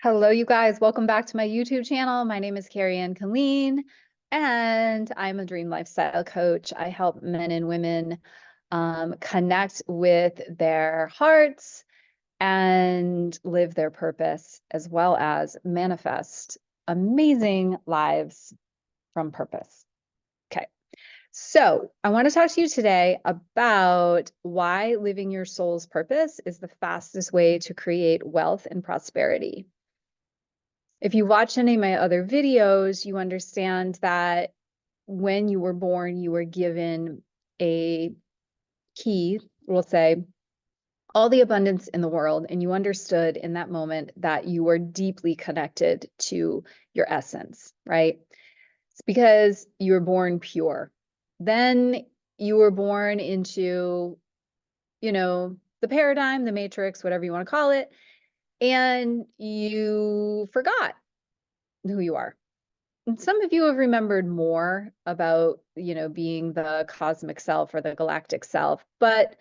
Hello, you guys. Welcome back to my YouTube channel. My name is Carrie Ann Colleen, and I'm a dream lifestyle coach. I help men and women connect with their hearts and live their purpose, as well as manifest amazing lives from purpose. Okay, so I want to talk to you today about why living your soul's purpose is the fastest way to create wealth and prosperity. If you watch any of my other videos, you understand that when you were born, you were given a key, we'll say, all the abundance in the world, and you understood in that moment that you were deeply connected to your essence, right? It's because you were born pure. Then you were born into, the paradigm, the matrix, whatever you want to call it, and you forgot who you are. And some of you have remembered more about, being the cosmic self or the galactic self, but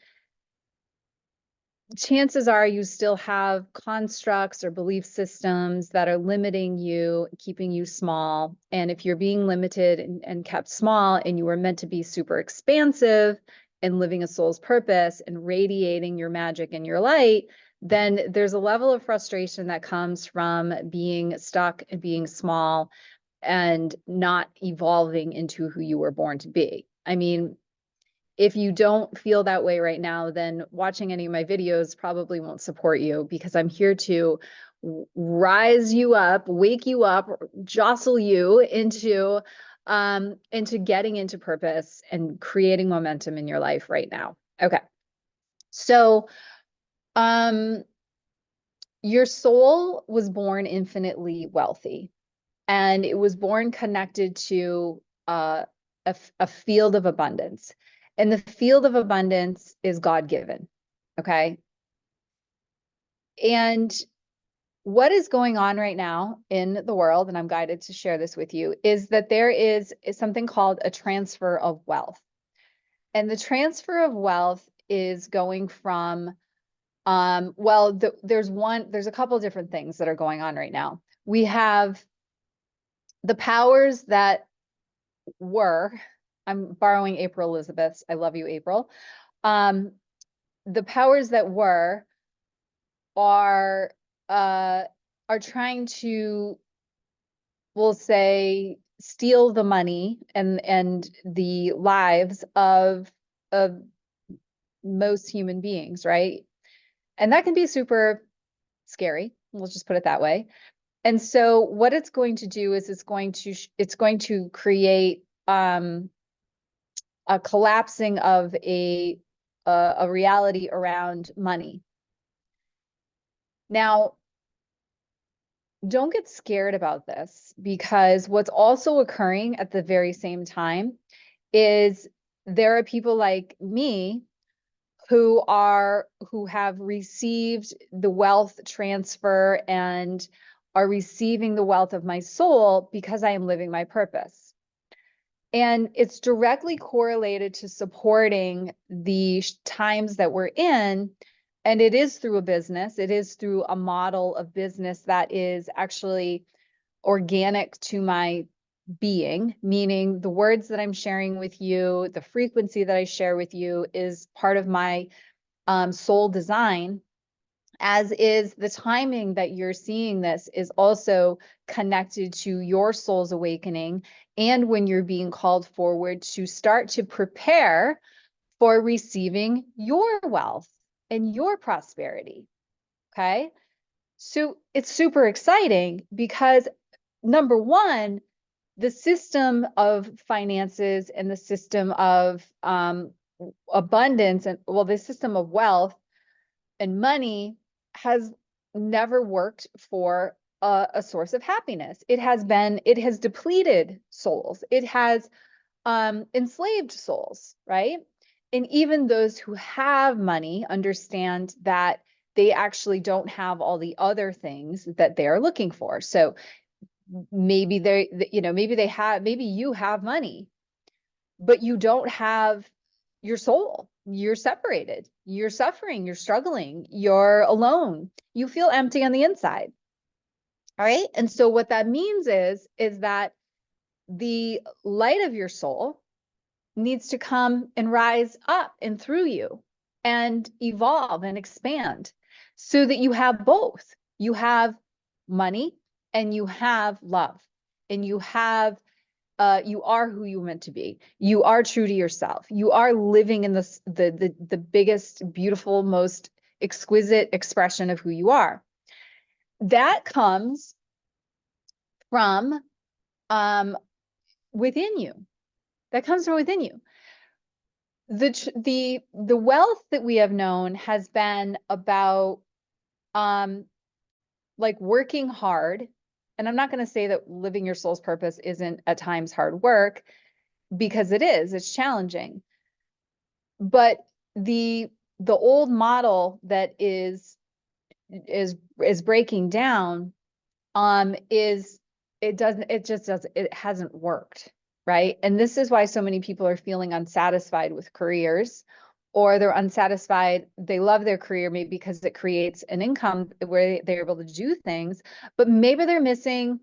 chances are you still have constructs or belief systems that are limiting you, keeping you small. And if you're being limited and kept small and you were meant to be super expansive and living a soul's purpose and radiating your magic and your light, then there's a level of frustration that comes from being stuck and being small and not evolving into who you were born to be. I mean, if you don't feel that way right now, then watching any of my videos probably won't support you, because I'm here to rise you up, wake you up, jostle you into getting into purpose and creating momentum in your life right now. Okay. So, your soul was born infinitely wealthy, and it was born connected to a field of abundance. And the field of abundance is God-given, okay? And what is going on right now in the world, and I'm guided to share this with you, is that there is something called a transfer of wealth. And the transfer of wealth is going from, there's a couple different things that are going on right now. We have the powers that were, I'm borrowing April Elizabeth's, I love you, April. Um, the powers that were are uh, are trying to, we'll say, steal the money and the lives of most human beings, right? And that can be super scary. Let's just put it that way. And so what it's going to do is it's going to create a collapsing of a reality around money. Now, don't get scared about this, because what's also occurring at the very same time is there are people like me who have received the wealth transfer and are receiving the wealth of my soul because I am living my purpose. And it's directly correlated to supporting the times that we're in. And it is through a business, it is through a model of business that is actually organic to my being, meaning the words that I'm sharing with you, the frequency that I share with you is part of my soul design, as is the timing that you're seeing this is also connected to your soul's awakening, and when you're being called forward to start to prepare for receiving your wealth and your prosperity. Okay. So it's super exciting because, number one, the system of finances and the system of abundance and, well, the system of wealth and money has never worked for a source of happiness. It has depleted souls. It has enslaved souls, right? And even those who have money understand that they actually don't have all the other things that they're looking for. So maybe maybe you have money, but you don't have your soul. You're separated. You're suffering. You're struggling. You're alone. You feel empty on the inside. All right. And so what that means is that the light of your soul needs to come and rise up and through you and evolve and expand so that you have both. You have money and you have love, and you have you are who you meant to be. You are true to yourself. You are living in the biggest, beautiful, most exquisite expression of who you are. That comes from within you. That comes from within you. The wealth that we have known has been about like working hard. And I'm not going to say that living your soul's purpose isn't at times hard work, because it is. It's challenging. But the old model that is breaking down is it hasn't worked, right? And this is why so many people are feeling unsatisfied with careers, or they're unsatisfied. They love their career maybe because it creates an income where they're able to do things, but maybe they're missing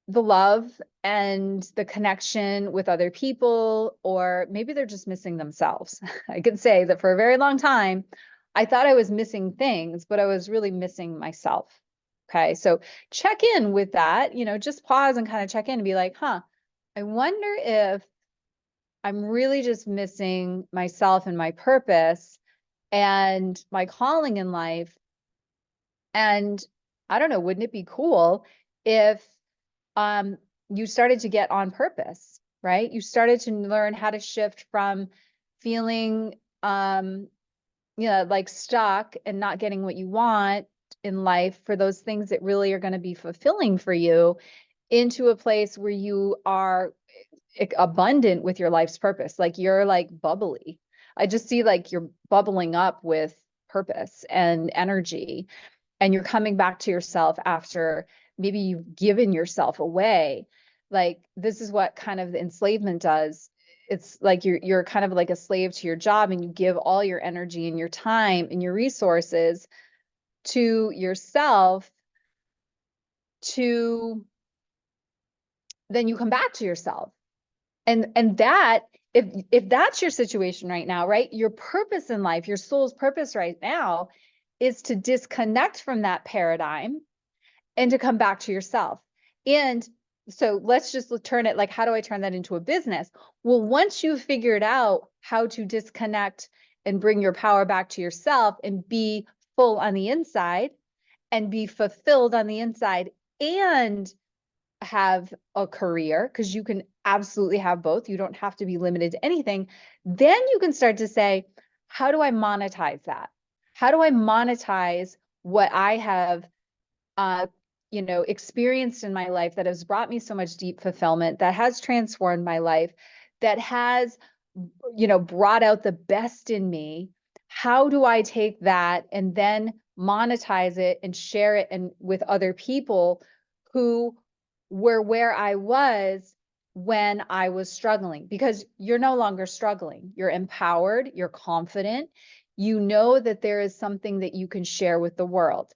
the love and the connection with other people, or maybe they're just missing themselves. I could say that for a very long time, I thought I was missing things, but I was really missing myself. Okay, so check in with that, just pause and kind of check in and be like, I wonder if I'm really just missing myself and my purpose and my calling in life. And I don't know, wouldn't it be cool if you started to get on purpose, right? You started to learn how to shift from feeling, like stuck and not getting what you want in life for those things that really are going to be fulfilling for you, into a place where you are abundant with your life's purpose. Like you're like bubbly. I just see like you're bubbling up with purpose and energy, and you're coming back to yourself after maybe you've given yourself away. Like this is what kind of the enslavement does. It's like you're kind of like a slave to your job, and you give all your energy and your time and your resources to yourself, to then you come back to yourself. And that, if that's your situation right now, right? Your purpose in life, your soul's purpose right now is to disconnect from that paradigm and to come back to yourself. And so let's just turn it like, how do I turn that into a business? Well, once you've figured out how to disconnect and bring your power back to yourself and be full on the inside and be fulfilled on the inside and have a career, because you can absolutely have both. You don't have to be limited to anything. Then you can start to say, how do I monetize that? How do I monetize what I have experienced in my life that has brought me so much deep fulfillment, that has transformed my life, that has, brought out the best in me? How do I take that and then monetize it and share it with other people who were where I was when I was struggling? Because you're no longer struggling. You're empowered, you're confident, you know that there is something that you can share with the world.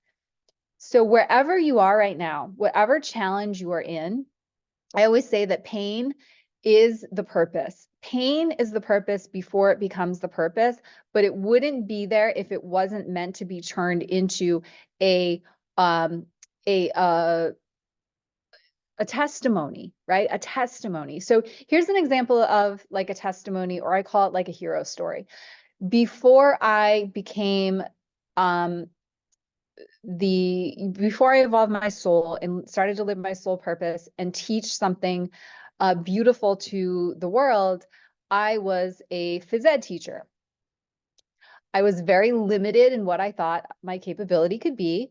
So wherever you are right now, whatever challenge you are in, I always say that pain is the purpose. Pain is the purpose before it becomes the purpose, but it wouldn't be there if it wasn't meant to be turned into a um a uh a testimony, right? A testimony. So here's an example of like a testimony, or I call it like a hero story. Before I became before I evolved my soul and started to live my soul purpose and teach something beautiful to the world, I was a phys ed teacher. I was very limited in what I thought my capability could be.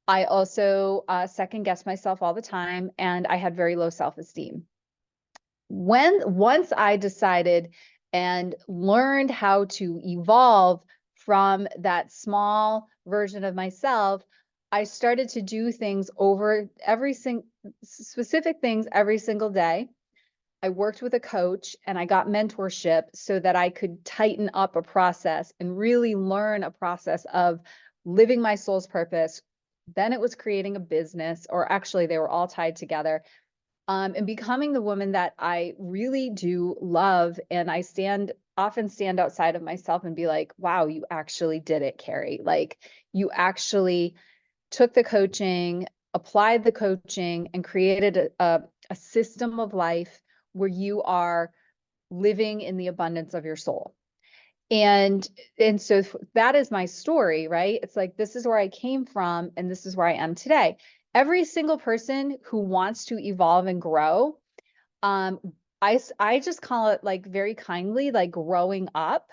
I also second guessed myself all the time, and I had very low self-esteem. Once I decided and learned how to evolve from that small version of myself, I started to do things over specific things every single day. I worked with a coach and I got mentorship so that I could tighten up a process and really learn a process of living my soul's purpose, Then it was creating a business, or actually they were all tied together. And becoming the woman that I really do love. And I often stand outside of myself and be like, wow, you actually did it, Carrie. Like, you actually took the coaching, applied the coaching, and created a system of life where you are living in the abundance of your soul. And so that is my story, right? It's like, this is where I came from and this is where I am today. Every single person who wants to evolve and grow, um, I just call it, like, very kindly, like growing up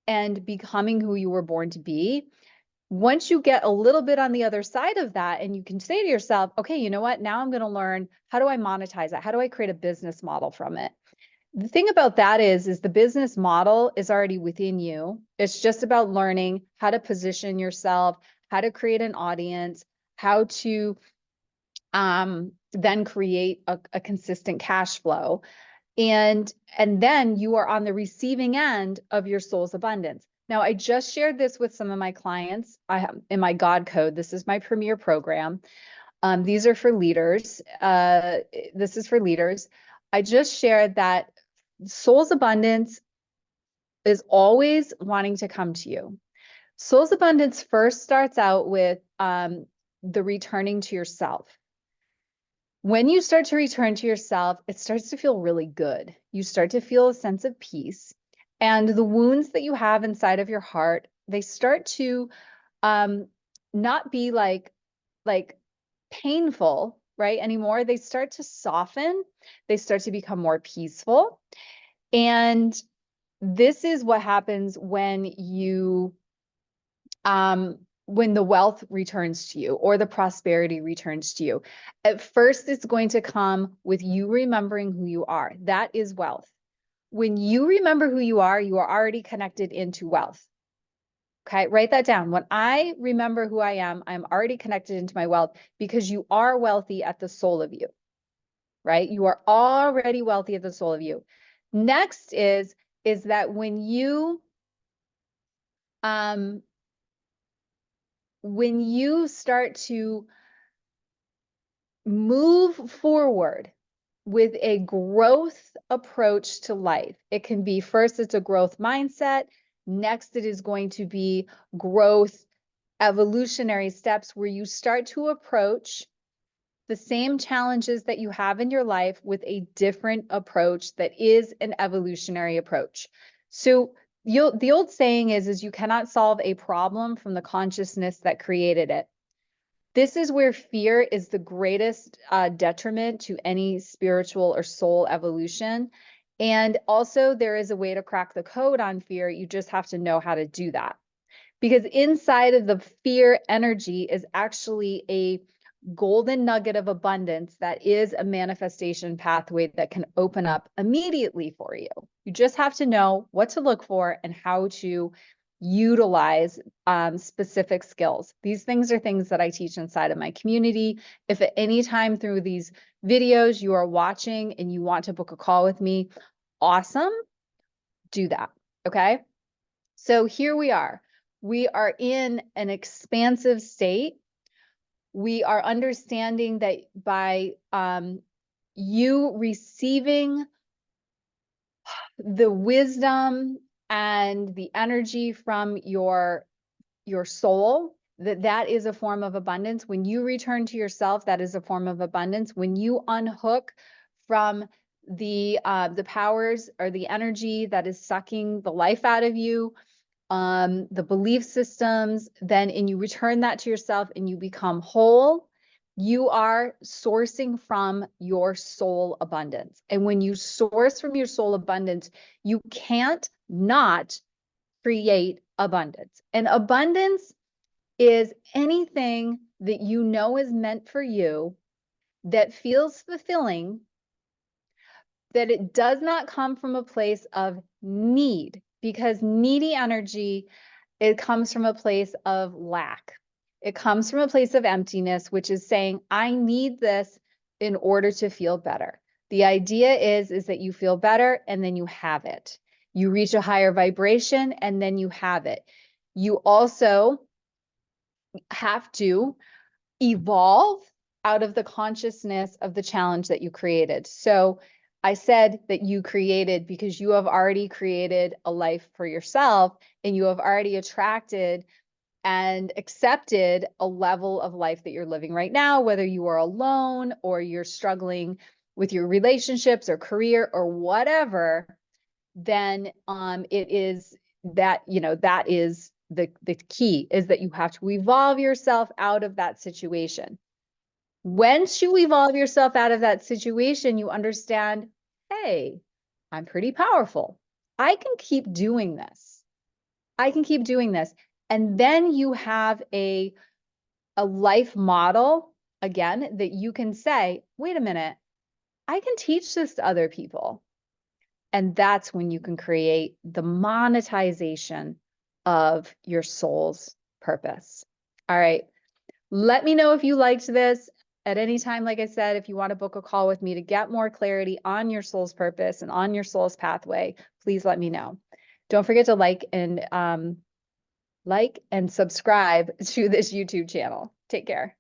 and becoming who you were born to be. Once you get a little bit on the other side of that, and you can say to yourself, okay, you know what? Now I'm going to learn, how do I monetize it? How do I create a business model from it? The thing about that is the business model is already within you. It's just about learning how to position yourself, how to create an audience, how to then create a consistent cash flow. And then you are on the receiving end of your soul's abundance. Now, I just shared this with some of my clients. I have in my God Code. This is my premier program. These are for leaders. This is for leaders. I just shared that soul's abundance is always wanting to come to you. Soul's abundance first starts out with the returning to yourself. When you start to return to yourself, it starts to feel really good. You start to feel a sense of peace. And the wounds that you have inside of your heart, they start to not be like painful, right, anymore. They start to soften. They start to become more peaceful. And this is what happens when the wealth returns to you or the prosperity returns to you. At first, it's going to come with you remembering who you are. That is wealth. When you remember who you are already connected into wealth. Okay, write that down. When I remember who I am, I'm already connected into my wealth, because you are wealthy at the soul of you, right? You are already wealthy at the soul of you. Next is that um when you start to move forward with a growth approach to life, it can be, first, it's a growth mindset. Next, it is going to be growth evolutionary steps, where you start to approach the same challenges that you have in your life with a different approach that is an evolutionary approach. So the old saying is you cannot solve a problem from the consciousness that created it. This is where fear is the greatest detriment to any spiritual or soul evolution. And also, there is a way to crack the code on fear. You just have to know how to do that. Because inside of the fear energy is actually a golden nugget of abundance that is a manifestation pathway that can open up immediately for you. You just have to know what to look for and how to utilize specific skills. These things are things that I teach inside of my community. If at any time through these videos you are watching and you want to book a call with me, awesome, do that. Okay. So here we are. We are in an expansive state. We are understanding that by you receiving the wisdom and the energy from your soul, that is a form of abundance. When you return to yourself, that is a form of abundance. When you unhook from the powers or the energy that is sucking the life out of you, the belief systems, and you return that to yourself and you become whole, you are sourcing from your soul abundance. And when you source from your soul abundance, you can't not create abundance. And abundance is anything that you know is meant for you, that feels fulfilling, that it does not come from a place of need, because needy energy, it comes from a place of lack. It comes from a place of emptiness, which is saying, I need this in order to feel better. The idea is that you feel better and then you have it. You reach a higher vibration and then you have it. You also have to evolve out of the consciousness of the challenge that you created. So I said that you created because you have already created a life for yourself, and you have already attracted and accepted a level of life that you're living right now, whether you are alone or you're struggling with your relationships or career or whatever. Then it is that, that is the key, is that you have to evolve yourself out of that situation. Once you evolve yourself out of that situation, you understand, hey, I'm pretty powerful. I can keep doing this. I can keep doing this. And then you have a life model, again, that you can say, wait a minute, I can teach this to other people. And that's when you can create the monetization of your soul's purpose. All right. Let me know if you liked this at any time. Like I said, if you want to book a call with me to get more clarity on your soul's purpose and on your soul's pathway, please let me know. Don't forget to like and subscribe to this YouTube channel. Take care.